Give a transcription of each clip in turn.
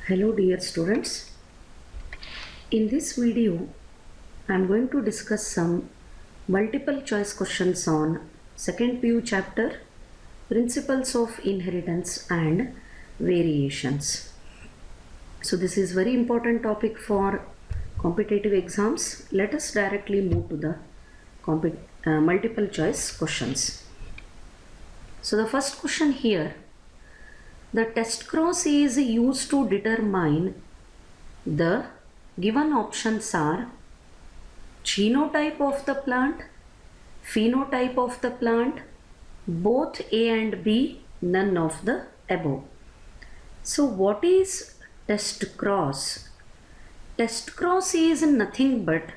Hello dear students. In this video I am going to discuss some multiple choice questions on second PU chapter Principles of Inheritance and Variations. So this is very important topic for competitive exams. Let us directly move to the multiple choice questions. So the first question here, the test cross is used to determine the given options are genotype of the plant, phenotype of the plant, both A and B, none of the above. So what is test cross? Test cross is nothing but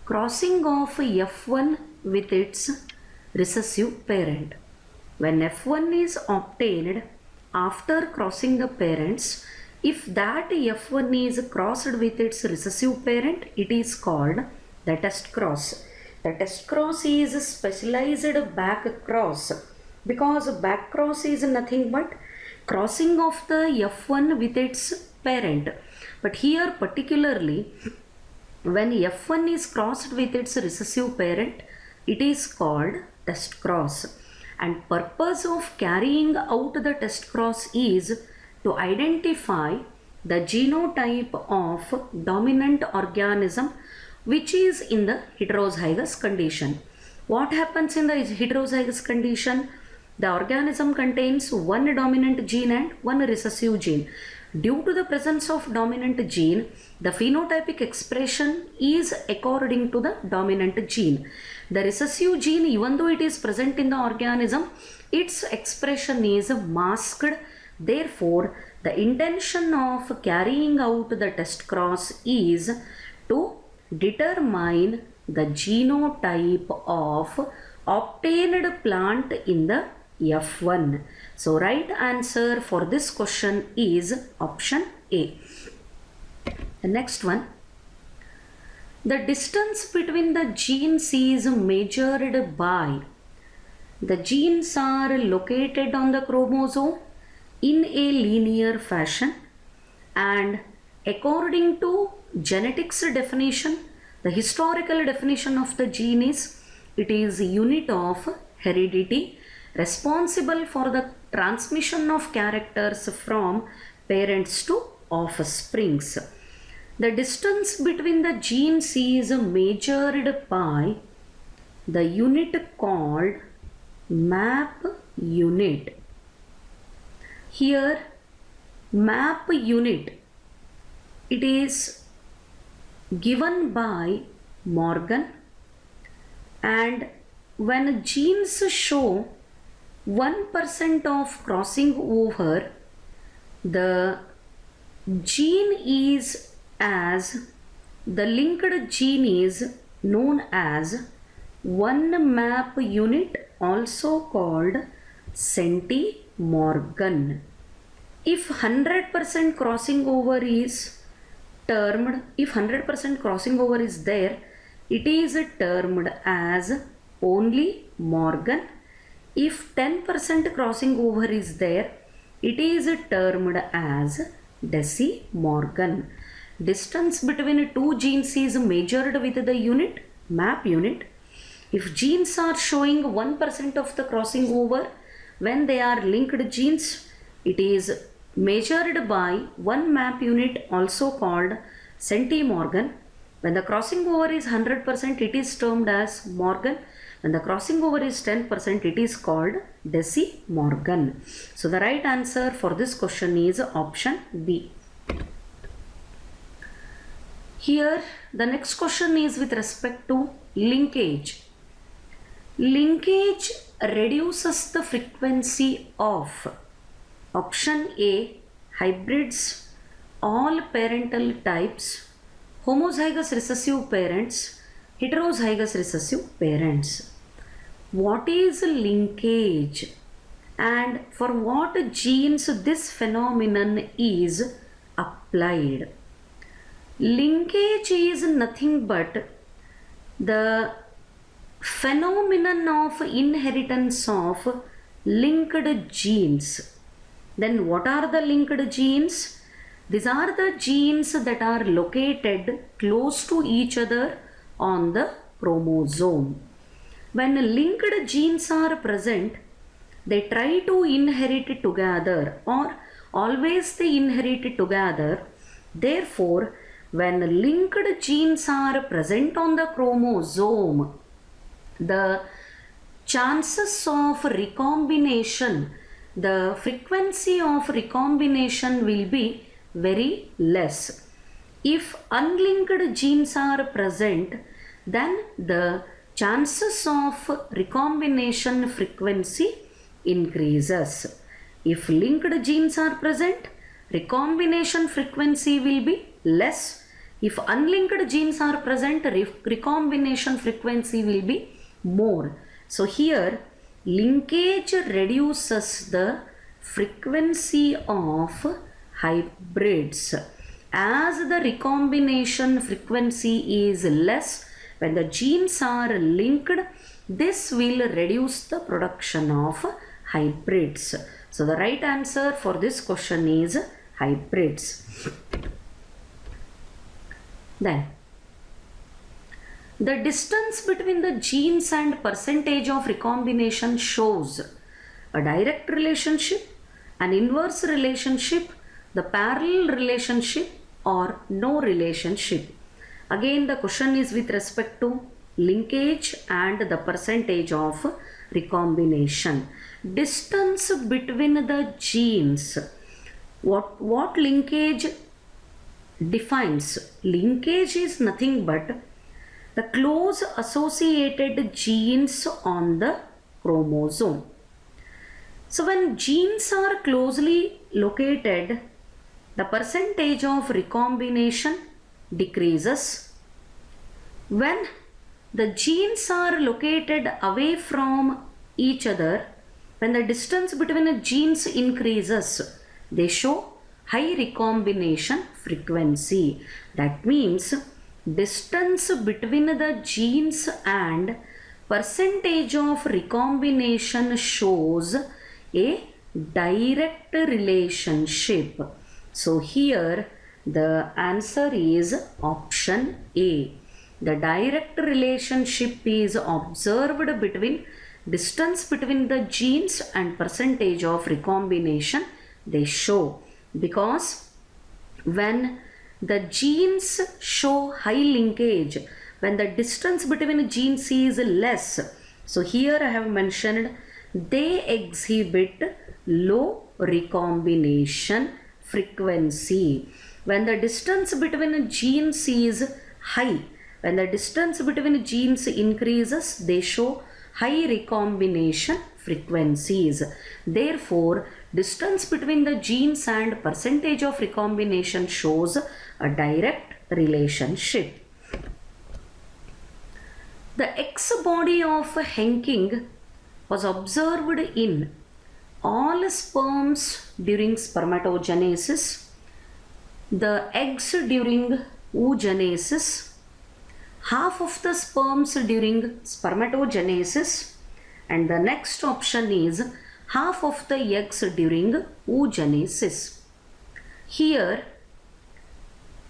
crossing of F1 with its recessive parent. When F1 is obtained after crossing the parents, if that F1 is crossed with its recessive parent, it is called the test cross. The test cross is specialized back cross, because back cross is nothing but crossing of the F1 with its parent. But here particularly, when F1 is crossed with its recessive parent, it is called test cross. And purpose of carrying out the test cross is to identify the genotype of dominant organism which is in the heterozygous condition. What happens in the heterozygous condition? The organism contains one dominant gene and one recessive gene. Due to the presence of dominant gene, the phenotypic expression is according to the dominant gene. The recessive gene, even though it is present in the organism, its expression is masked. Therefore, the intention of carrying out the test cross is to determine the genotype of obtained plant in the F1. So, right answer for this question is option A. The next one. The distance between the genes is measured by, the genes are located on the chromosome in a linear fashion, and according to genetics definition, the historical definition of the gene is, it is a unit of heredity responsible for the transmission of characters from parents to offsprings. The distance between the genes is measured by the unit called map unit. Here, map unit, it is given by Morgan, and when genes show 1% of crossing over, the gene is as the linked gene is known as one map unit, also called centimorgan. If 100% crossing over is termed, if 100% crossing over is there, it is termed as only Morgan. If 10% crossing over is there, it is termed as decimorgan. Distance between two genes is measured with the unit map unit. If genes are showing 1% of the crossing over, when they are linked genes, it is measured by one map unit, also called centimorgan. When the crossing over is 100%, it is termed as Morgan. When the crossing over is 10%, it is called decimorgan. So the right answer for this question is option B. Here, the next question is with respect to linkage. Linkage reduces the frequency of option A, hybrids, all parental types, homozygous recessive parents, heterozygous recessive parents. What is linkage and for what genes this phenomenon is applied? Linkage is nothing but the phenomenon of inheritance of linked genes. Then what are the linked genes? These are the genes that are located close to each other on the chromosome. When linked genes are present, they try to inherit together, or always they inherit together. Therefore, when linked genes are present on the chromosome, the chances of recombination, the frequency of recombination will be very less. If unlinked genes are present, then the chances of recombination frequency increases. If linked genes are present, recombination frequency will be less. If unlinked genes are present, recombination frequency will be more. So here linkage reduces the frequency of hybrids. As the recombination frequency is less when the genes are linked, this will reduce the production of hybrids. So the right answer for this question is hybrids. Then the distance between the genes and percentage of recombination shows a direct relationship, an inverse relationship, the parallel relationship, or no relationship. Again, the question is with respect to linkage and the percentage of recombination. Distance between the genes. What linkage defines? Linkage is nothing but the close associated genes on the chromosome. So when genes are closely located, the percentage of recombination decreases. When the genes are located away from each other, when the distance between the genes increases, they show high recombination frequency. That means distance between the genes and percentage of recombination shows a direct relationship. So here the answer is option A. The direct relationship is observed between distance between the genes and percentage of recombination they show, because when the genes show high linkage, when the distance between genes is less, so here I have mentioned they exhibit low recombination frequency. When the distance between genes is high, when the distance between genes increases, they show high recombination frequencies. Therefore, distance between the genes and percentage of recombination shows a direct relationship. The X body of Henking was observed in all sperms during spermatogenesis, the eggs during oogenesis, half of the sperms during spermatogenesis, and the next option is half of the eggs during oogenesis. Here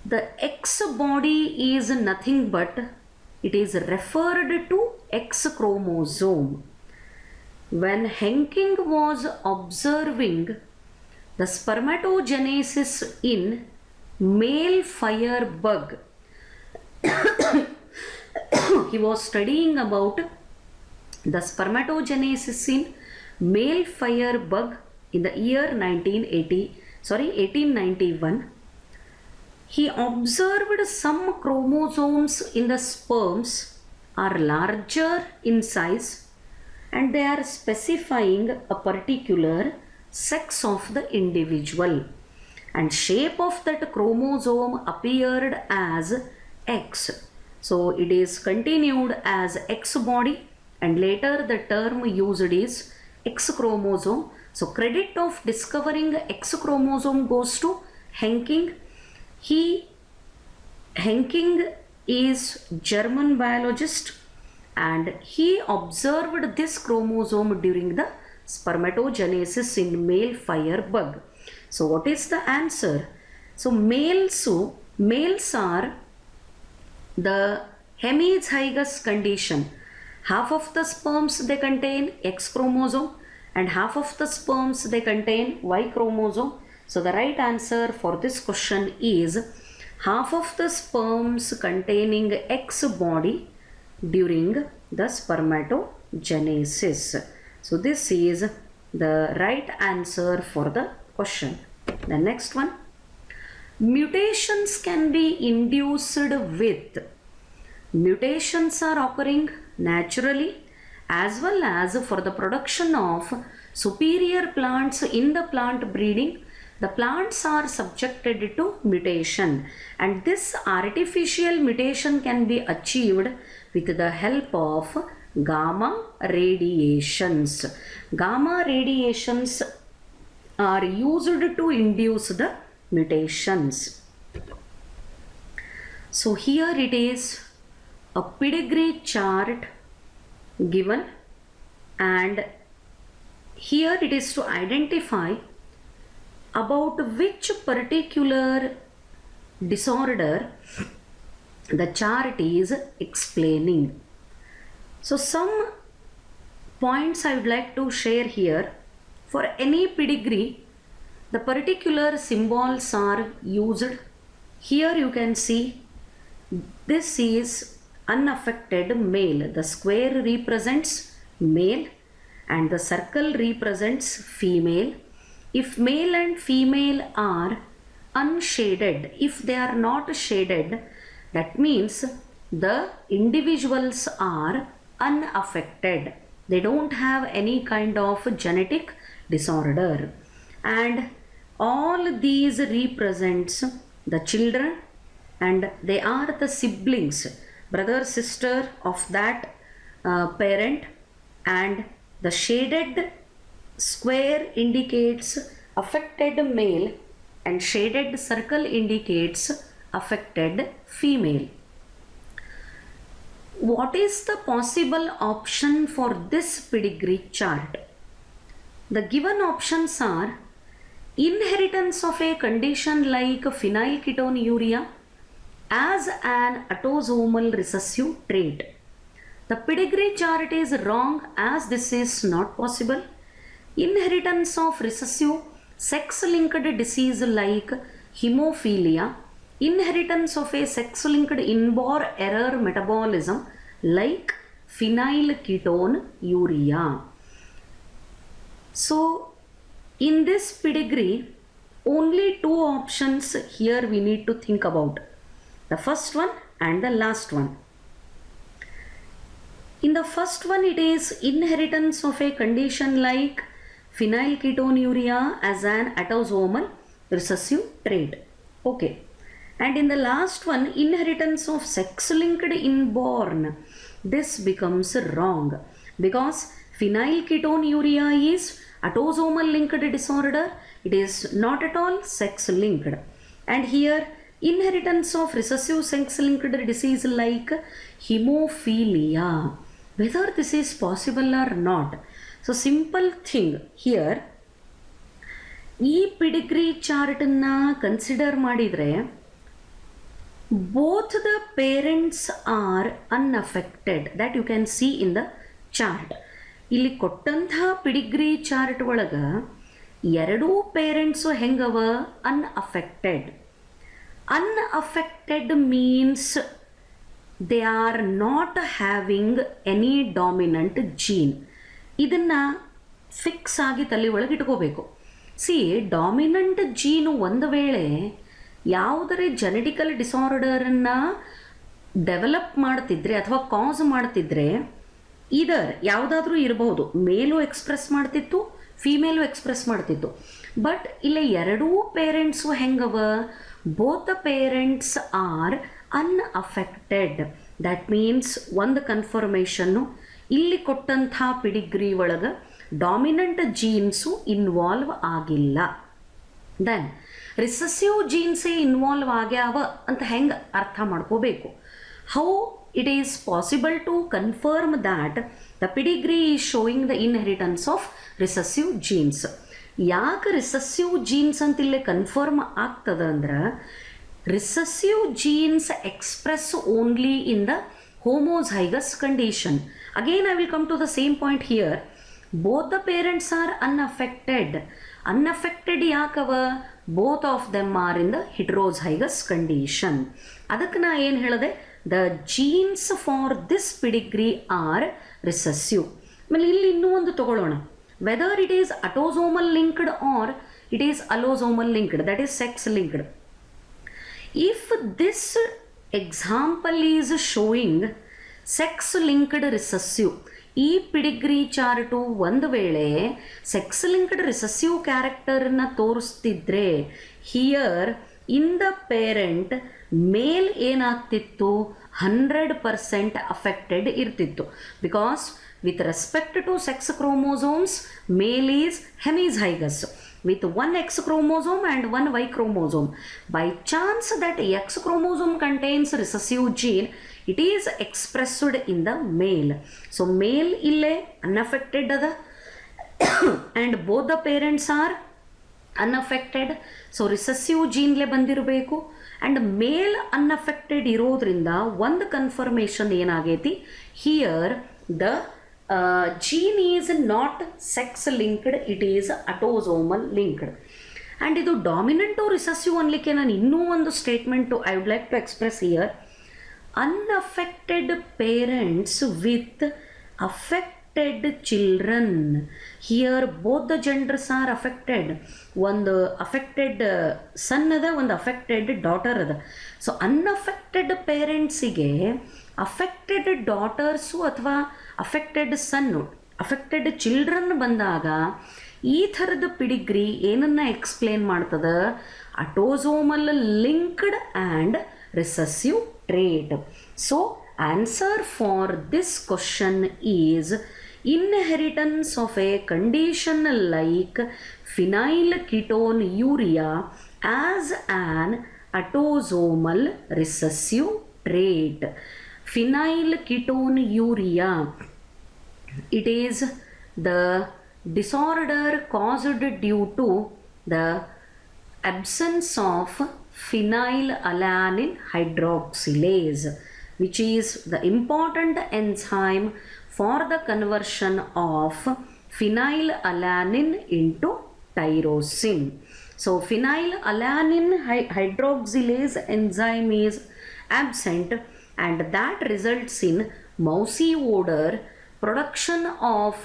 the X body is nothing but it is referred to X chromosome. When Henking was observing the spermatogenesis in male firebug, he was studying about the spermatogenesis in male firebug in the year 1891. He observed some chromosomes in the sperms are larger in size and they are specifying a particular sex of the individual, and shape of that chromosome appeared as X. So it is continued as X body, and later the term used is X chromosome. So credit of discovering X chromosome goes to Henking. Henking is German biologist, and he observed this chromosome during the spermatogenesis in male firebug. So what is the answer? So males are the hemizygous condition. Half of the sperms they contain X chromosome and half of the sperms they contain Y chromosome. So the right answer for this question is half of the sperms containing X body during the spermatogenesis. So this is the right answer for the question. The next one. Mutations can be induced with. Mutations are occurring naturally as well as for the production of superior plants in the plant breeding. The plants are subjected to mutation, and this artificial mutation can be achieved with the help of gamma radiations. Gamma radiations are used to induce the mutations. So here it is a pedigree chart given, and here it is to identify about which particular disorder the chart is explaining. So some points I would like to share here. For any pedigree, the particular symbols are used. Here you can see this is unaffected male. The square represents male and the circle represents female. If male and female are unshaded, if they are not shaded, that means the individuals are unaffected. They don't have any kind of genetic disorder. And all these represents the children, and they are the siblings, brother, sister of that parent, and the shaded square indicates affected male and shaded circle indicates affected female. What is the possible option for this pedigree chart? The given options are inheritance of a condition like phenylketonuria as an autosomal recessive trait. The pedigree chart is wrong as this is not possible. Inheritance of recessive sex-linked disease like hemophilia. Inheritance of a sex-linked inborn error metabolism like phenylketonuria. So in this pedigree, only two options here we need to think about. The first one and the last one. In the first one, it is inheritance of a condition like phenylketonuria as an autosomal recessive trait. Okay. And in the last one, inheritance of sex-linked inborn. This becomes wrong because phenylketonuria is autosomal linked disorder. It is not at all sex-linked. And here, inheritance of recessive sex-linked disease like hemophilia. Whether this is possible or not. So simple thing here, E pedigree chart na consider madidre, both the parents are unaffected. That you can see in the chart. ಇಲ್ಲಿ ಕೊಟ್ಟಂತಹ pedigree chart ಒಳಗ ಎರಡೂ parents ಹೆಂಗವ unaffected. Unaffected means they are not having any dominant gene. ಇದನ್ನ fix ಆಗಿ ತಲೆ ಒಳಗೆ ಇಟ್ಕೋಬೇಕು. C dominant ಜೀನು ಒಂದು ವೇಳೆ ಯಾವುದರ ಜೆನೆಟಿಕಲ್ ಡಿಸಾರ್ಡರನ್ನು ಡೆವಲಪ್ ಮಾಡ್ತಿದ್ರೆ ಅಥವಾ ಕಾಸ್ ಮಾಡ್ತಿದ್ರೆ ಇದರ್ ಯಾವುದಾದ್ರೂ ಇರಬಹುದು. ಮೇಲು ಎಕ್ಸ್ಪ್ರೆಸ್ ಮಾಡ್ತಿತ್ತು, ಫೀಮೇಲು ಎಕ್ಸ್ಪ್ರೆಸ್ ಮಾಡ್ತಿತ್ತು. ಬಟ್ ಇಲ್ಲಿ ಎರಡೂ ಪೇರೆಂಟ್ಸು ಹೆಂಗವ, both the parents are unaffected. That means ಒಂದು ಕನ್ಫರ್ಮೇಷನ್ನು ಇಲ್ಲಿ ಕೊಟ್ಟಂಥ ಪಿಡಿಗ್ರಿ ಒಳಗೆ ಡಾಮಿನೆಂಟ್ ಜೀನ್ಸು ಇನ್ವಾಲ್ವ್ ಆಗಿಲ್ಲ. ದೆನ್ ರಿಸೆಸಿವ್ ಜೀನ್ಸೇ ಇನ್ವಾಲ್ವ್ ಆಗ್ಯಾವ ಅಂತ ಹೆಂಗೆ ಅರ್ಥ ಮಾಡ್ಕೋಬೇಕು. How it is possible to confirm that the pedigree is showing the inheritance of recessive genes. ಯಾಕೆ ರಿಸೆಸಿವ್ ಜೀನ್ಸ್ ಅಂತ ಇಲ್ಲೇ ಕನ್ಫರ್ಮ್ ಆಗ್ತದ ಅಂದ್ರೆ recessive jeans express only in the homozygous condition. Again I will come to the same point here. Both the parents are unaffected. Unaffected ಯಾಕವ? Both of them are in the heterozygous condition. ಅದಕ್ಕೆ ನಾ ಏನು ಹೇಳಿದೆ, the genes for this pedigree are recessive. ಆಮೇಲೆ ಇಲ್ಲಿ ಇನ್ನೂ ಒಂದು ತಗೊಳ್ಳೋಣ, whether it is autosomal linked or it is allosomal linked, that is sex linked. If this example is showing sex linked recessive, ಈ ಪಿಡಿಗ್ರಿ ಚಾರ್ಟು ಒಂದು ವೇಳೆ ಸೆಕ್ಸ್ ಲಿಂಕ್ಡ್ ರಿಸೆಸಿವ್ ಕ್ಯಾರೆಕ್ಟರ್ನ ತೋರಿಸ್ತಿದ್ರೆ here in the parent male ಏನಾಗ್ತಿತ್ತು, 100% affected ಇರ್ತಿತ್ತು. Because with respect to sex chromosomes male is hemizygous with one X chromosome and one Y chromosome. By chance that X chromosome contains recessive gene, it is expressed in the male. So male ille unaffected ada and both the parents are unaffected. So recessive gene le bandirbeku and male unaffected irodrinda ಒಂದು confirmation ಏನಾಗೈತಿ, here the gene is not sex linked, it is autosomal linked. And ಇದು ಡಾಮಿನೆಂಟು recessive ಅನ್ಲಿಕ್ಕೆ ನಾನು ಇನ್ನೂ ಒಂದು statement I would like to express here. unaffected parents with affected children, here both the genders are affected. ಒಂದು affected son ಅದ, ಒಂದು affected daughter ಅದ. So unaffected ಪೇರೆಂಟ್ಸಿಗೆ affected ಡಾಟರ್ಸು ಅಥವಾ ಅಫೆಕ್ಟೆಡ್ ಸನ್ನು, ಅಫೆಕ್ಟೆಡ್ ಚಿಲ್ಡ್ರನ್ ಬಂದಾಗ ಈ ಥರದ ಪಿಡಿಗ್ರಿ ಏನನ್ನ ಎಕ್ಸ್ಪ್ಲೇನ್ ಮಾಡ್ತದ, autosomal linked and recessive trait. So answer for this question is inheritance of a condition like phenylketonuria as an autosomal recessive trait. Phenylketonuria, it is the disorder caused due to the absence of phenylalanine hydroxylase, which is the important enzyme for the conversion of phenylalanine into tyrosine. So phenylalanine hydroxylase enzyme is absent and that results in mousy odor, production of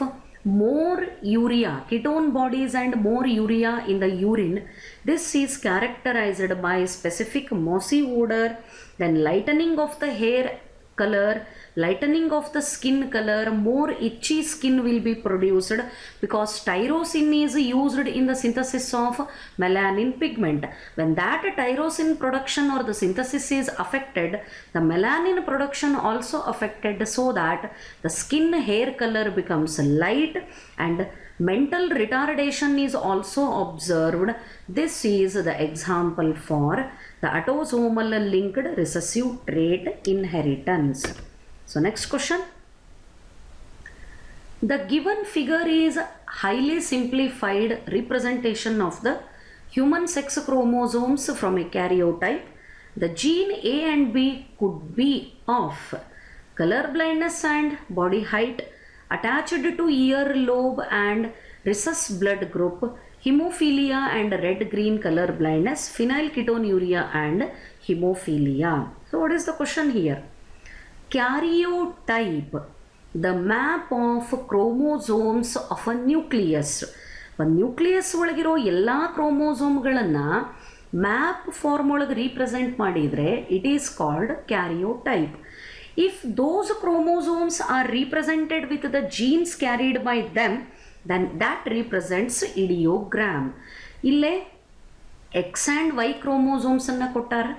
more urea, ketone bodies and more urea in the urine. This is characterized by specific mousy odor, then lightening of the hair color, lightening of the skin color, more itchy skin will be produced because tyrosine is used in the synthesis of melanin pigment. When that tyrosine production or the synthesis is affected, the melanin production also affected, so that the skin hair color becomes light and mental retardation is also observed. This is the example for the autosomal linked recessive trait inheritance. So next question. The given figure is highly simplified representation of the human sex chromosomes from a karyotype. The gene A and B could be of color blindness and body height, attached to ear lobe and rhesus blood group, hemophilia and red-green color blindness, phenylketonuria and hemophilia. So what is the question here? Karyotype, the map of chromosomes of a nucleus. ಒಂದು nucleus ಒಳಗಿರೋ ಎಲ್ಲ ಕ್ರೋಮೋಸೋಮ್ಗಳನ್ನು map form ಒಳಗೆ represent ಮಾಡಿದರೆ it is called karyotype. If those chromosomes are represented with the genes carried by them, then that represents ideogram. ಇಲ್ಲೇ X and Y chromosomes ಅನ್ನು ಕೊಟ್ಟಾರ.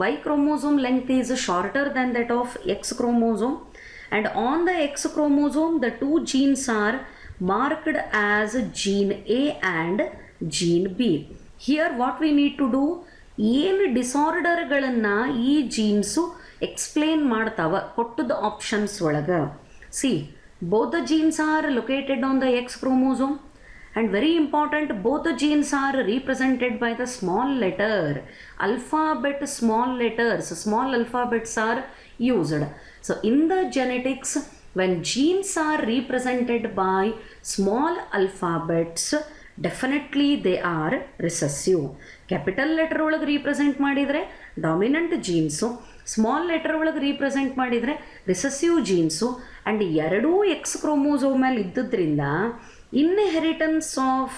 Y chromosome length is shorter than that of X chromosome, and on the X chromosome the two genes are marked as gene A and gene B. Here what we need to do, ಏನು ಡಿಸಾರ್ಡರ್ಗಳನ್ನು ಈ jeans explain ಮಾಡ್ತಾವ ಕೊಟ್ಟದ options ಒಳಗೆ. C, both the genes are located on the X chromosome and very important, both the genes are represented by the small letter alphabet. Small alphabets are used. So in the genetics, when genes are represented by small alphabets, definitely they are recessive. Capital letter ಒಳಗೆ represent ಮಾಡಿದರೆ dominant genes, small letter ಒಳಗೆ represent ಮಾಡಿದರೆ recessive genes, and ಎರಡೂ X ಕ್ರೋಮೋಸೋಮಲ್ಲಿ ಇದ್ದುದರಿಂದ inheritance of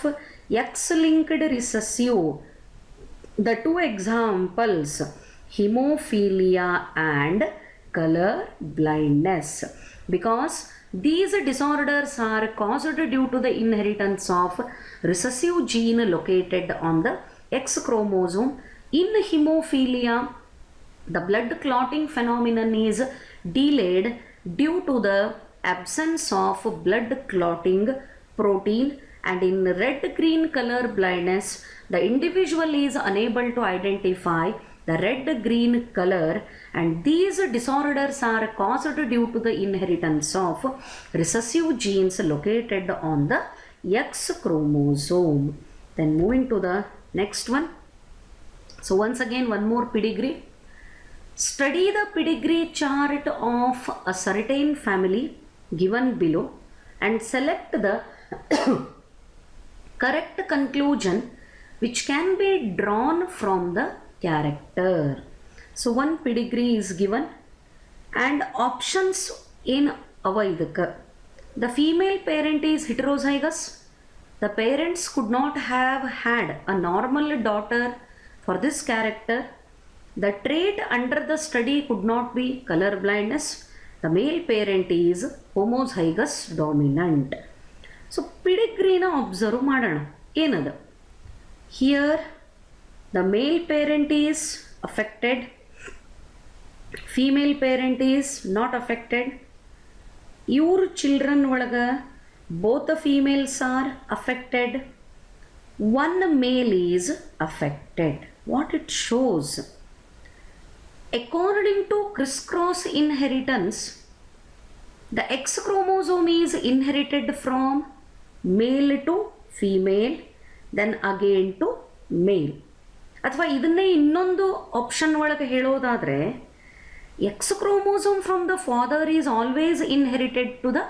X linked recessive. The two examples haemophilia and colour blindness, because these disorders are caused due to the inheritance of recessive gene located on the X chromosome. In hemophilia, the blood clotting phenomenon is delayed due to the absence of blood clotting protein, and in red-green color blindness, the individual is unable to identify the red-green color, and these disorders are caused due to the inheritance of recessive genes located on the X chromosome. Then moving to the next one. So once again, one more pedigree. Study the pedigree chart of a certain family given below and select the correct conclusion which can be drawn from the character. So one pedigree is given and options in avaidaka. The female parent is heterozygous. The parents could not have had a normal daughter for this character. The trait under the study could not be color blindness. The male parent is homozygous dominant. So pedigree na observe madana. Enada? Here the male parent is affected, female parent is not affected. Your children olaga both the females are affected, one male is affected. What it shows? According to crisscross inheritance, the X chromosome is inherited from male to female, then again to male. ಅಥವಾ ಇದನ್ನೇ ಇನ್ನೊಂದು option ಒಳಗೆ ಹೇಳೋದಾದರೆ, X chromosome from the father is always inherited to the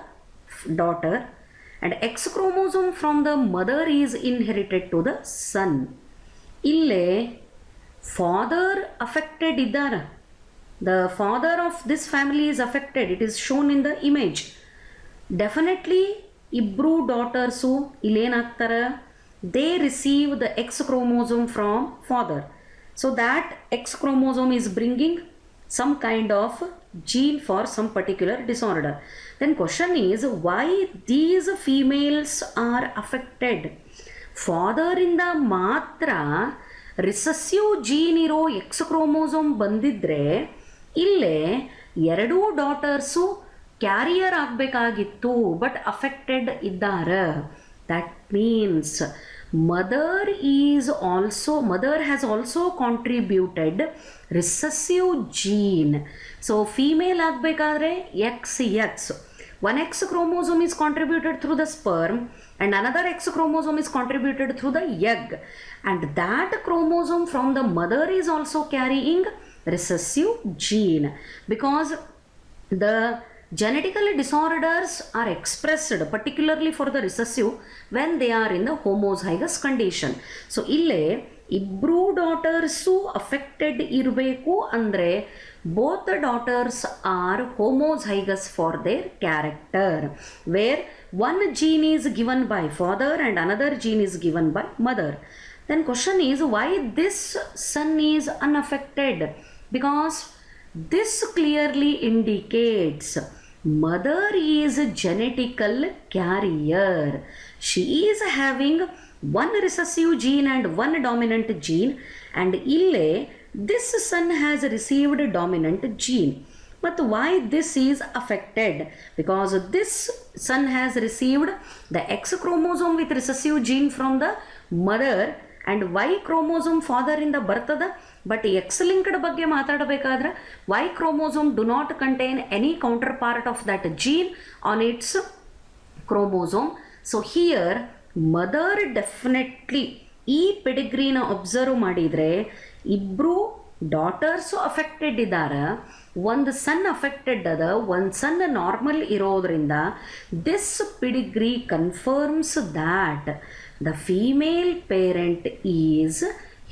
daughter, and X chromosome from the mother is inherited to the son. ಇಲ್ಲೇ father affected ಇದ್ದಾರೆ. The father of this family is affected. It is shown in the image. Definitely ಇಬ್ಬರು daughters ಇಲ್ಲೇನಾಗ್ತಾರೆ, they receive the X chromosome from father. So that X chromosome is bringing some kind of gene for some particular disorder. Then question is, why these females are affected? Father ಇಂದ ಮಾತ್ರ recessive gene ಇರೋ X chromosome ಬಂದಿದ್ರೆ ಇಲ್ಲೇ ಎರಡೂ ಡಾಟರ್ಸು carrier ಆಗಬೇಕಾಗಿತ್ತು, but affected ಇದ್ದಾರೆ. That means mother has also contributed recessive gene. So female ಆಗಬೇಕಾದ್ರೆ XX. One X chromosome is contributed through the sperm and another X chromosome is contributed through the egg. And that chromosome from the mother is also carrying recessive gene, because the genetical disorders are expressed particularly for the recessive when they are in the homozygous condition. So ಇಲ್ಲೇ ಇಬ್ಬರು ಡಾಟರ್ಸು affected ಇರಬೇಕು ಅಂದರೆ both the daughters are homozygous for their character, where one gene is given by father and another gene is given by mother. Then question is, why this son is unaffected? Because this clearly indicates mother is a genetical carrier. She is having one recessive gene and one dominant gene, and ille this son has received dominant gene. But why this is affected? Because this son has received the X chromosome with recessive gene from the mother and Y chromosome father ಇಂದ ಬರ್ತದ. But X linked ಬಗ್ಗೆ ಮಾತಾಡಬೇಕಾದ್ರೆ Y chromosome do not contain any counterpart of that gene on its chromosome. So here mother definitely ಈ ಪೆಡಿಗ್ರೀನ observe ಮಾಡಿದರೆ ಇಬ್ಬರು ಡಾಟರ್ಸು affected ಇದ್ದಾರೆ, ಒಂದು ಸನ್ affected ಅದ, ಒಂದು ಸನ್ ನಾರ್ಮಲ್ ಇರೋದ್ರಿಂದ this pedigree confirms that the female parent is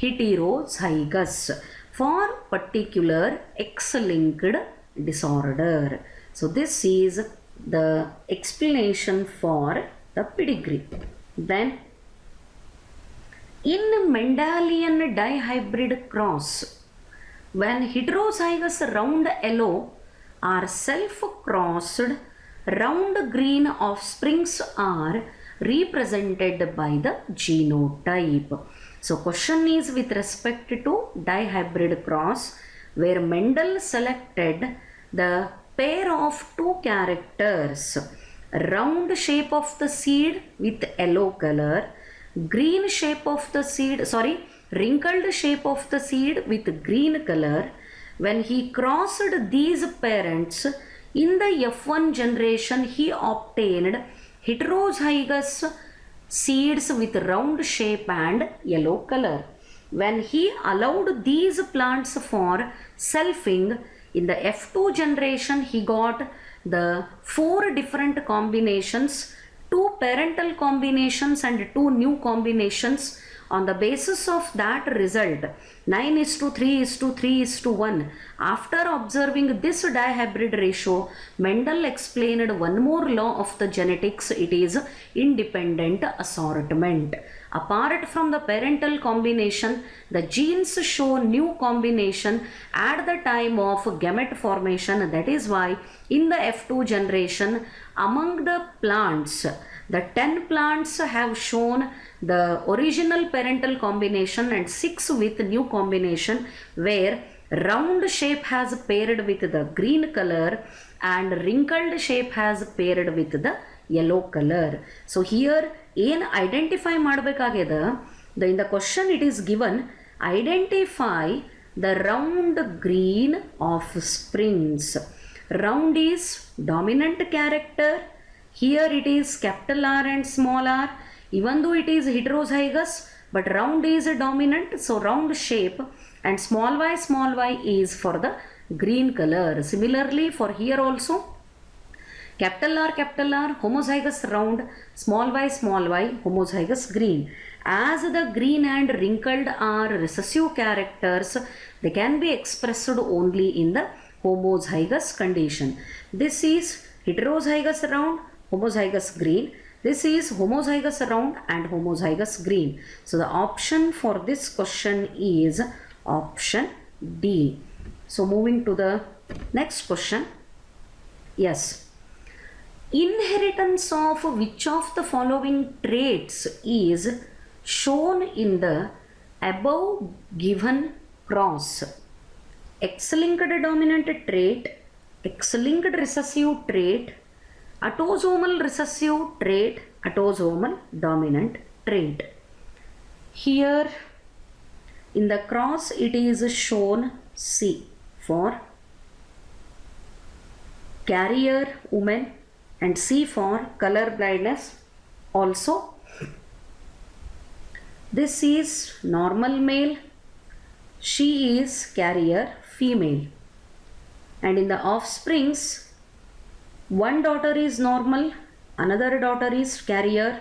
heterozygous for particular X-linked disorder. So this is the explanation for the pedigree. Then in Mendelian dihybrid cross, when heterozygous round yellow or self-crossed round green offsprings are represented by the genotype. So question is with respect to dihybrid cross, where Mendel selected the pair of two characters, round shape of the seed with yellow color, green shape of the seed, wrinkled shape of the seed with green color. When he crossed these parents in the F1 generation, he obtained heterozygous seeds with round shape and yellow color. When he allowed these plants for selfing in the F2 generation, he got the 4 different combinations, 2 parental combinations and 2 new combinations. On the basis of that result, 9:3:3:1, after observing this dihybrid ratio, Mendel explained one more law of the genetics. It is independent assortment. Apart from the parental combination, the genes show new combination at the time of gamete formation. That is why in the F2 generation, among the plants, the 10 plants have shown the original parental combination and 6 with new combination, where round shape has paired with the green color and wrinkled shape has paired with the yellow color. So here ಏನು identify ಮಾಡಬೇಕಾಗ್ಯದ, in the question it is given, identify the round green offsprings. Round is dominant character. Here it is capital R and small r. Even though it is heterozygous, but round is a dominant, so round shape, and small y is for the green color. Similarly for here also, capital R homozygous round, small y homozygous green. As the green and wrinkled are recessive characters, they can be expressed only in the homozygous condition. This is heterozygous round, homozygous green. This is homozygous round and homozygous green. So the option for this question is option D. So moving to the next question. Yes. Inheritance of which of the following traits is shown in the above given cross? X-linked dominant trait, X-linked recessive trait, autosomal recessive trait, autosomal dominant trait. Here in the cross it is shown C for carrier woman and C for color blindness. Also this is normal male, she is carrier female, and in the offsprings, one daughter is normal, another daughter is carrier,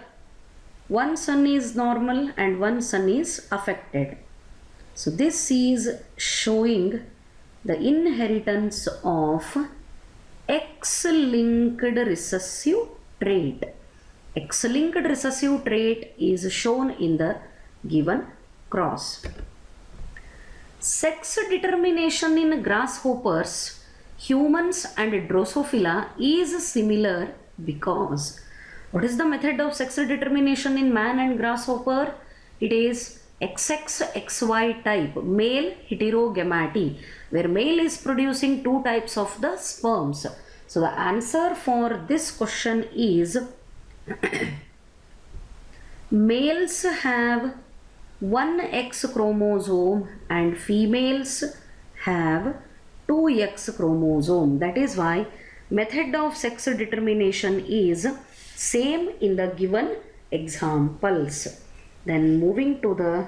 one son is normal and one son is affected. So this is showing the inheritance of X-linked recessive trait. X-linked recessive trait is shown in the given cross. Sex determination in grasshoppers, humans and Drosophila is similar because, what is the method of sex determination in man and grasshopper? It is XX-XY type, male heterogamety, where male is producing 2 types of the sperms. So the answer for this question is males have 1 X chromosome and females have 2 X chromosome. That is why method of sex determination is same in the given examples. Then moving to the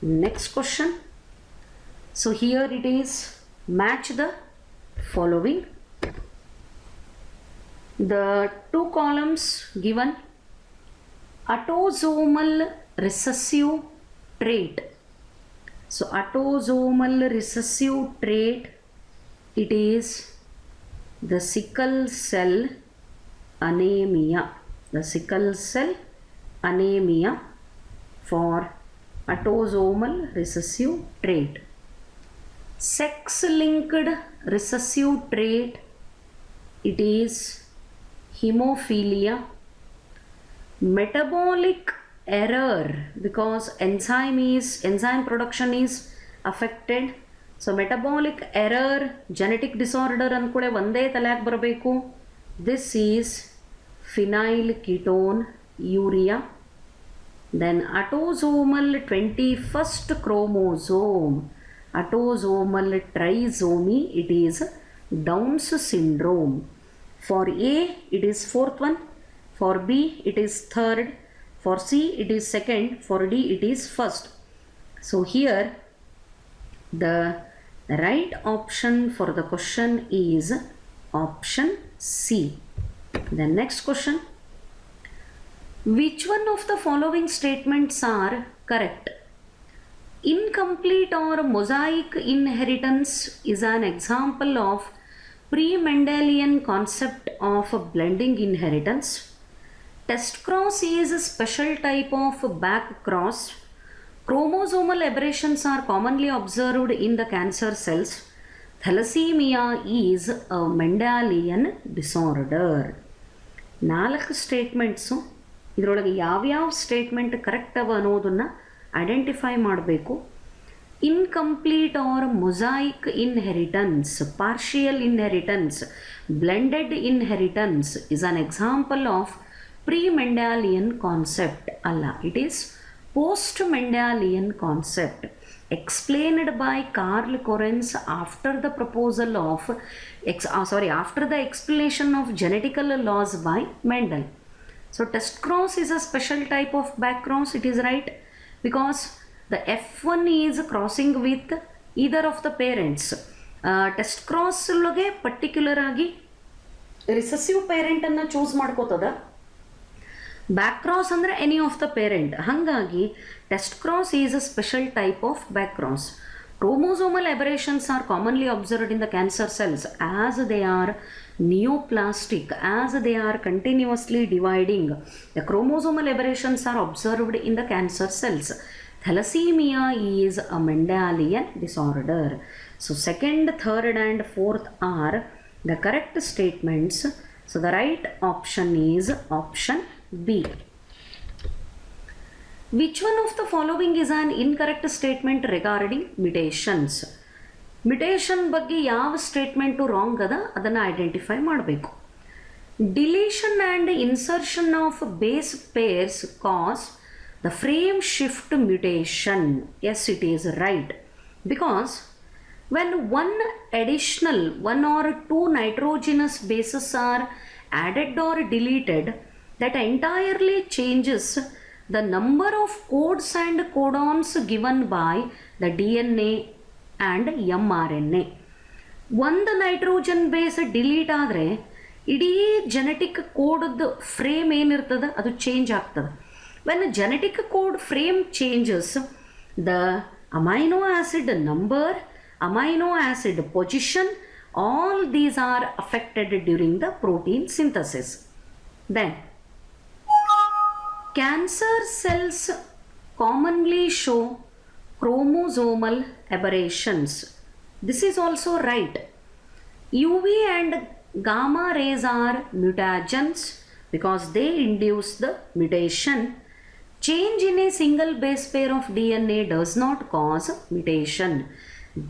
next question. So here it is, match the following. The two columns given, autosomal recessive trait. So autosomal recessive trait, it is the sickle cell anemia. The sickle cell anemia for autosomal recessive trait. Sex-linked recessive trait, it is hemophilia. Metabolic error, because enzyme production is affected. So metabolic error, genetic disorder ಅಂದ್ಕೂಳೆ ಒಂದೇ ತಲೆಯಾಗಿ ಬರಬೇಕು. This is phenylketonuria. Then autosomal 21st chromosome, autosomal trisomy, it is Down's syndrome. For A it is 4th one, for B it is 3rd, for C it is 2nd, for D it is 1st. So here the right option for the question is option C. The next question, which one of the following statements are correct? Incomplete or mosaic inheritance is an example of pre-Mendelian concept of blending inheritance. Test cross is a special type of back cross. Chromosomal aberrations are commonly observed in the cancer cells. Thalassemia is a Mendelian disorder. 4 statements, ಇದರೊಳಗೆ ಯಾವ್ಯಾವ statement correct ಅವ ಅನ್ನೋದನ್ನು identify ಮಾಡಬೇಕು. Incomplete or mosaic inheritance, partial inheritance, blended inheritance is an example of pre-Mendelian concept ಅಲ್ಲ, it is post-Mendelian concept explained by Carl Correns after the proposal of after the explanation of genetical laws by Mendel. So test cross is a special type of back cross, it is right, because the F1 is crossing with either of the parents. Test cross ಒಳಗೆ particular ಆಗಿ recessive parent ಅನ್ನು choose ಮಾಡ್ಕೋತದ. Back cross ಅಂದರೆ any of the parent. ಹಾಗಾಗಿ test cross is a special type of back cross. Chromosomal aberrations are commonly observed in the cancer cells as they are neoplastic, as they are continuously dividing. The chromosomal aberrations are observed in the cancer cells. Thalassemia is a Mendelian disorder. So second, third and fourth are the correct statements. So the right option is option B. Which one of the following is an incorrect statement regarding mutations? Mutation ಬಗ್ಗೆ ಯಾವ statement wrong ಅದ ಅದನ್ನು identify ಮಾಡಬೇಕು. Deletion and insertion of base pairs cause the frame shift mutation. Yes, it is right. Because when one or two nitrogenous bases are added or deleted, that entirely changes the number of codes and codons given by the DNA and mRNA. ಒಂದು nitrogen base delete ಆದರೆ ಇಡೀ genetic ಕೋಡ್ದು frame ಏನಿರ್ತದೆ ಅದು change ಆಗ್ತದೆ. When genetic code frame changes, the amino acid number, amino acid position, all these are affected during the protein synthesis. Then cancer cells commonly show chromosomal aberrations. This is also right. UV and gamma rays are mutagens because they induce the mutation. Change in a single base pair of DNA does not cause mutation.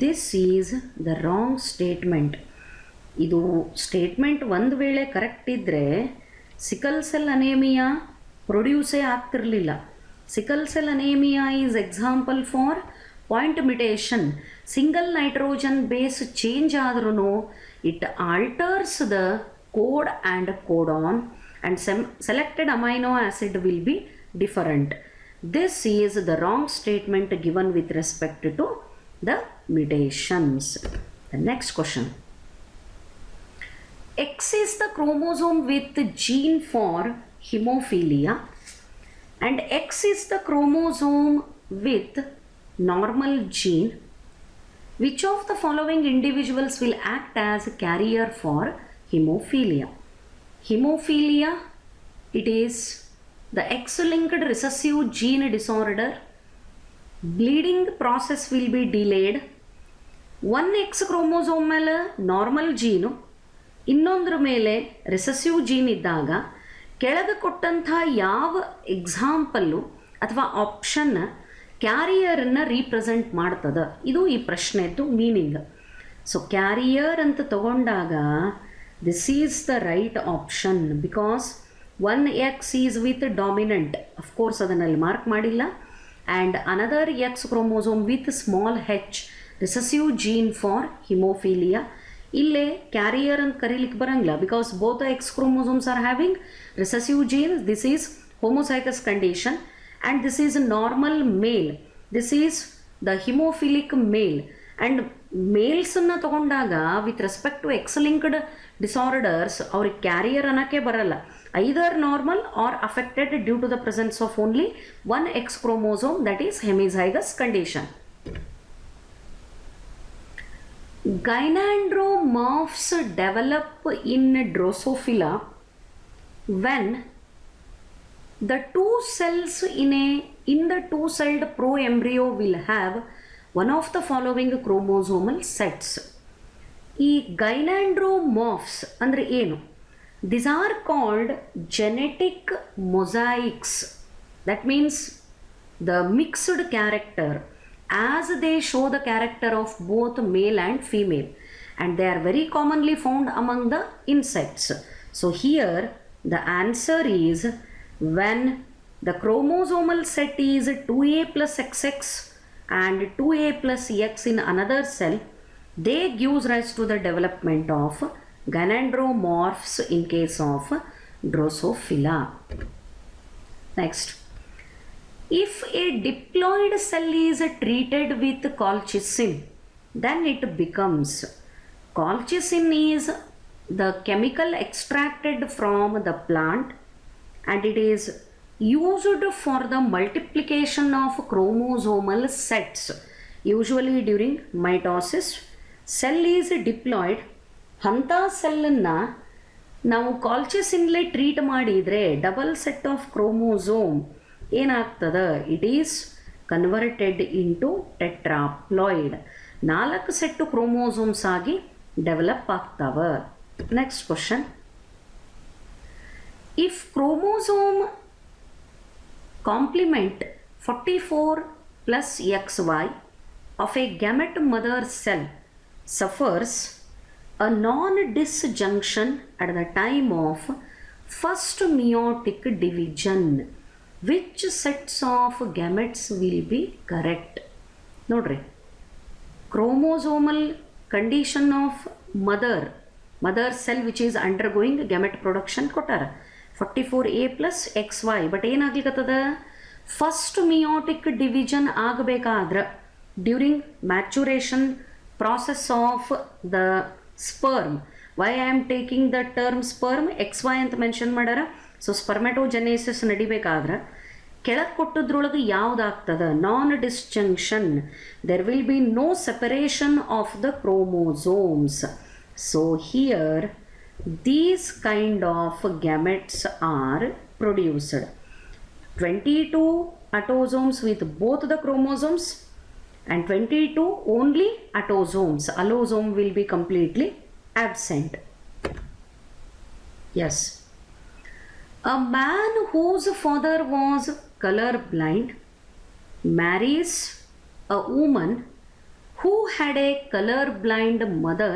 This is the wrong statement. ಇದು statement ಒಂದು ವೇಳೆ correct ಇದ್ದರೆ sickle cell anaemia ಪ್ರೊಡ್ಯೂಸೇ ಆಗ್ತಿರಲಿಲ್ಲ. Sickle cell anaemia is example for point mutation. Single nitrogen base change ಆದ್ರೂ it alters the code and codon and selected amino acid will be different. This is the wrong statement given with respect to the mutations. The next question. X is the chromosome with the gene for hemophilia and X is the chromosome with normal gene. Which of the following individuals will act as a carrier for hemophilia? Hemophilia, it is the X-linked recessive gene disorder. Bleeding process will be delayed. One X chromosome ಮೇಲೆ normal ಜೀನು, ಇನ್ನೊಂದ್ರ ಮೇಲೆ recessive gene ಇದ್ದಾಗ ಕೆಳಗೆ ಕೊಟ್ಟಂಥ ಯಾವ example ಅಥವಾ option ಕ್ಯಾರಿಯರನ್ನು represent ಮಾಡ್ತದೆ, ಇದು ಈ ಪ್ರಶ್ನೆದ್ದು ಮೀನಿಂಗ್. ಸೊ ಕ್ಯಾರಿಯರ್ ಅಂತ ತಗೊಂಡಾಗ this is the right option because one X is with dominant, of course ಅದನ್ನಲ್ಲಿ ಮಾರ್ಕ್ ಮಾಡಿಲ್ಲ, and another X chromosome with small H recessive gene for haemophilia. ಇಲ್ಲೇ ಕ್ಯಾರಿಯರ್ ಅಂತ ಕರೀಲಿಕ್ಕೆ ಬರಂಗಿಲ್ಲ because both X chromosomes are having recessive gene. This is homozygous condition and this is a normal male, this is the hemophilic male, and males ಅನ್ನು ತಗೊಂಡಾಗ with respect to X linked disorders ಅವ್ರಿಗೆ carrier ಅನ್ನೋಕ್ಕೆ ಬರಲ್ಲ, either normal or affected due to the presence of only one X chromosome, that is hemizygous condition. Gynandromorphs develop in Drosophila when the two cells in the two-celled pro-embryo will have one of the following chromosomal sets. ಈ ಗೈನಾಂಡ್ರೋಮಾರ್ಫ್ಸ್ ಅಂದರೆ ಏನು? These are called genetic mosaics. That means the mixed character as they show the character of both male and female, and they are very commonly found among the insects. So here the answer is when the chromosomal set is 2a plus XX and 2a plus X in another cell, they gives rise to the development of gynandromorphs in case of Drosophila. Next, if a diploid cell is treated with colchicine, then it becomes, colchicine is the chemical extracted from the plant and it is used for the multiplication of chromosomal sets, usually during mitosis. Cell is diploid, ಅಂಥ ಸೆಲ್ಲನ್ನು ನಾವು ಕಾಲ್ಚಿಸಿನ್ಲೇ treat ಮಾಡಿದರೆ double set of chromosome ಏನಾಗ್ತದೆ? It is converted into tetraploid, 4 set chromosomes ಆಗಿ develop ಆಗ್ತವೆ. Next question. If chromosome complement 44 plus XY of a gamete mother cell suffers a non-disjunction at the time of first meiotic division, which sets of gametes will be correct? Nodri, chromosomal condition of mother cell which is undergoing gamete production ಕೊಟ್ಟಾರ 44a plus XY, but ಏನಾಗ್ಲಿಕ್ಕತ್ತದ? First meiotic division ಆಗಬೇಕಾದ್ರೆ during maturation process of the sperm. Why I am taking the term sperm, XY ಅಂತ mention ಮಾಡ್ಯಾರ. So spermatogenesis ನಡಿಬೇಕಾದ್ರೆ ಕೆಳಗೆ ಕೊಟ್ಟದ್ರೊಳಗೆ ಯಾವುದಾಗ್ತದ? Non disjunction, there will be no separation of the chromosomes. So here these kind of gametes are produced. 22 autosomes with both the chromosomes and 22 only autosomes. Allosome will be completely absent. Yes. A man whose father was color blind marries a woman who had a color blind mother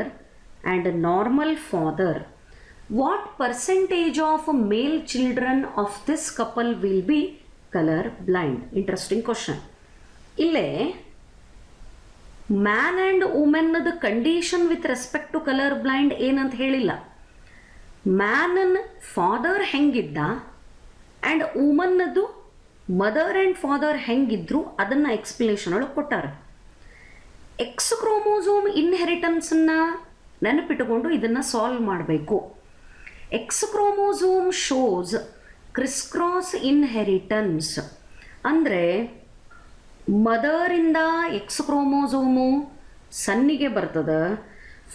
and a normal father. What percentage of male children of this couple will be color blind? Interesting question. Ille man and woman the condition with respect to color blind ಏನಂತ ಹೇಳಿಲ್ಲ. ಮ್ಯಾನನ್ father ಹೆಂಗಿದ್ದ and ವುಮನ್ನದು mother and father ಹೆಂಗಿದ್ರು ಅದನ್ನು explanation ಒಳಗೆ ಕೊಟ್ಟಾರ. X chromosome ಇನ್ಹೆರಿಟನ್ಸನ್ನು ನೆನಪಿಟ್ಟುಕೊಂಡು ಇದನ್ನು ಸಾಲ್ವ್ ಮಾಡಬೇಕು. X chromosome shows criss cross inheritance ಅಂದರೆ ಮದರಿಂದ ಎಕ್ಸ್ ಕ್ರೋಮೋಸೋಮು ಸನ್ನಿಗೆ ಬರ್ತದೆ,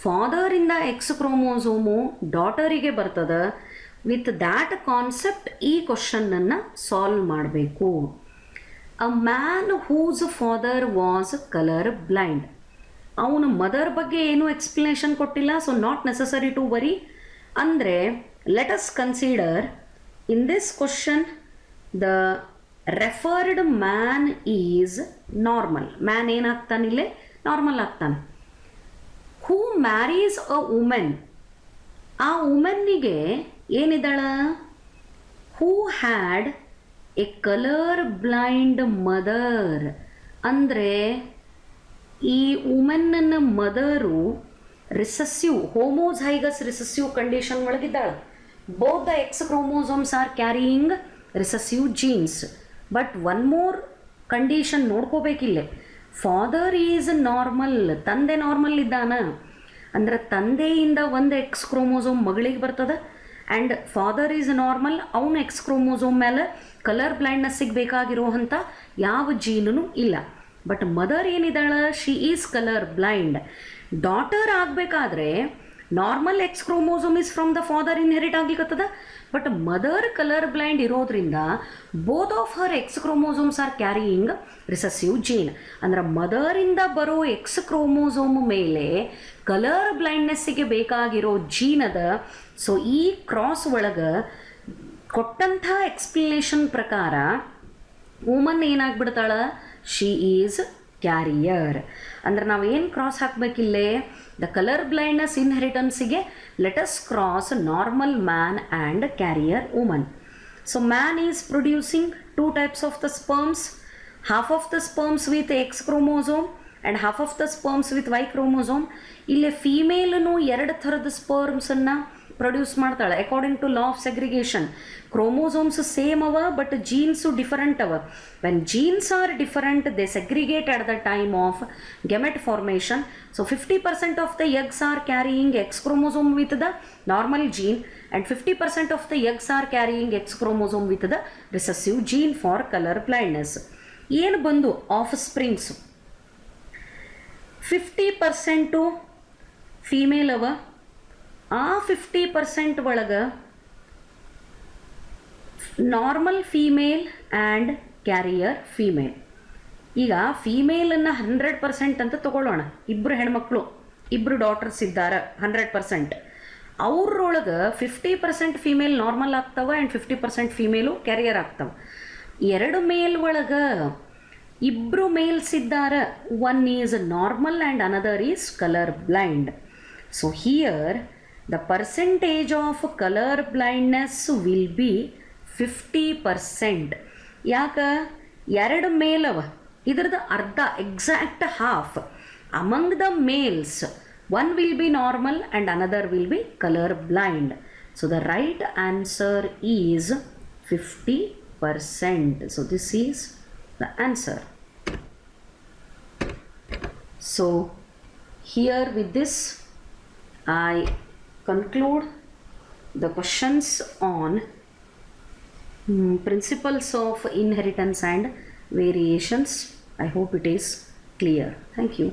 ಫಾದರಿಂದ ಎಕ್ಸ್ ಕ್ರೋಮೋಸೋಮು ಡಾಟರಿಗೆ ಬರ್ತದೆ. ವಿತ್ ದ್ಯಾಟ್ ಕಾನ್ಸೆಪ್ಟ್ ಈ ಕ್ವಶನ್ನನ್ನು ಸಾಲ್ವ್ ಮಾಡಬೇಕು. A man whose father was colour blind. ಅವನ ಮದರ್ ಬಗ್ಗೆ ಏನೂ ಎಕ್ಸ್ಪ್ಲನೇಷನ್ ಕೊಟ್ಟಿಲ್ಲ, so not necessary to worry. ಅಂದರೆ let us consider in this question the referred man is normal. Man ಏನಾಗ್ತಾನಿಲ್ಲೇ ನಾರ್ಮಲ್ ಆಗ್ತಾನೆ. ಹೂ ಮ್ಯಾರೀಸ್ ಅ ವುಮೆನ್, ಆ ವುಮೆನ್ನಿಗೆ ಏನಿದ್ದಾಳ, who had a colour blind mother. ಅಂದರೆ ಈ ವುಮೆನ್ನ mother recessive homozygous recessive condition ಒಳಗಿದ್ದಾಳೆ. Both the X chromosomes are carrying recessive genes. But one more condition ನೋಡ್ಕೋಬೇಕಿಲ್ಲೇ, ಫಾದರ್ ಈಸ್ ನಾರ್ಮಲ್, ತಂದೆ ನಾರ್ಮಲ್ ಇದ್ದಾನ. ಅಂದ್ರೆ ತಂದೆಯಿಂದ ಒಂದು ಎಕ್ಸ್ ಕ್ರೋಮೋಸೋಮ್ ಮಗಳಿಗೆ ಬರ್ತದೆ ಆ್ಯಂಡ್ ಫಾದರ್ ಈಸ್ ನಾರ್ಮಲ್, ಅವನು ಎಕ್ಸ್ ಕ್ರೋಮೋಸೋಮ್ ಮೇಲೆ ಕಲರ್ ಬ್ಲೈಂಡ್ನೆಸ್ಸಿಗೆ ಬೇಕಾಗಿರುವಂಥ ಯಾವ ಜೀನೂ ಇಲ್ಲ. ಬಟ್ ಮದರ್ ಏನಿದ್ದಾಳ, she is colour blind. Daughter ಆಗಬೇಕಾದ್ರೆ normal X chromosome is from the father inherit ಆಗ್ಲಿಕ್ಕತ್ತದ. ಬಟ್ ಮದರ್ ಕಲರ್ ಬ್ಲೈಂಡ್ ಇರೋದ್ರಿಂದ both of her X chromosomes are carrying recessive gene. ಅಂದ್ರೆ ಮದರಿಂದ ಬರೋ ಎಕ್ಸ್ ಕ್ರೋಮೋಸೋಮ್ ಮೇಲೆ ಕಲರ್ ಬ್ಲೈಂಡ್ನೆಸ್ಸಿಗೆ ಬೇಕಾಗಿರೋ gene ಅದ. ಸೊ ಈ ಕ್ರಾಸ್ ಒಳಗೆ ಕೊಟ್ಟಂಥ ಎಕ್ಸ್ಪ್ಲನೇಷನ್ ಪ್ರಕಾರ ವುಮನ್ ಏನಾಗ್ಬಿಡ್ತಾಳ, ಶಿ ಈಸ್ ಕ್ಯಾರಿಯರ್. ಅಂದ್ರೆ ನಾವು ಏನು ಕ್ರಾಸ್ ಹಾಕಬೇಕಿಲ್ಲೇ, ದ ಕಲರ್ ಬ್ಲೈಂಡ್ನೆಸ್ ಇನ್ಹೆರಿಟನ್ಸಿಗೆ let us cross normal man and carrier woman. So man is producing 2 types of the sperms, half of the sperms with X chromosome and half of the sperms with Y chromosome. ಇಲ್ಲೇ ಫೀಮೇಲನು 2 ಥರದ ಸ್ಪರ್ಮ್ಸನ್ನು produce ಮಾಡ್ತಾಳೆ according to law of segregation. Chromosomes same ಅವ but genes different ಅವ. When jeans R different they segregate at the time of gamete formation. So 50% of the eggs are carrying X chromosome with the normal gene and 50% of the eggs are carrying X chromosome with the recessive gene for colour blindness. ಏನು ಬಂದು of ಸ್ಪ್ರಿಂಗ್ಸು 50% female ಅವ. ಆ 50% ಒಳಗೆ normal female and carrier female. ಈಗ ಫೀಮೇಲನ್ನು 100% ಅಂತ ತಗೊಳ್ಳೋಣ. ಇಬ್ಬರು ಹೆಣ್ಮಕ್ಳು, ಇಬ್ಬರು ಡಾಟರ್ಸ್ ಇದ್ದಾರೆ 100%. ಅವ್ರೊಳಗೆ 50% ಫೀಮೇಲ್ ನಾರ್ಮಲ್ ಆಗ್ತವೆ ಆ್ಯಂಡ್ 50% ಫೀಮೇಲು ಕ್ಯಾರಿಯರ್ ಆಗ್ತವೆ. 2 ಮೇಲ್ ಒಳಗೆ ಇಬ್ಬರು ಮೇಲ್ಸ್ ಇದ್ದಾರೆ, one is normal and another is colour blind. So here the percentage of color blindness will be 50%. ಯಾಕೆ, 2 ಮೇಲ್ ಅವ, ಇದ್ರದ್ದು ಅರ್ಧ exact half. Among the males one will be normal and another will be color blind. So the right answer is 50%. So this is the answer. So here with this I conclude the questions on principles of inheritance and variations. I hope it is clear. Thank you.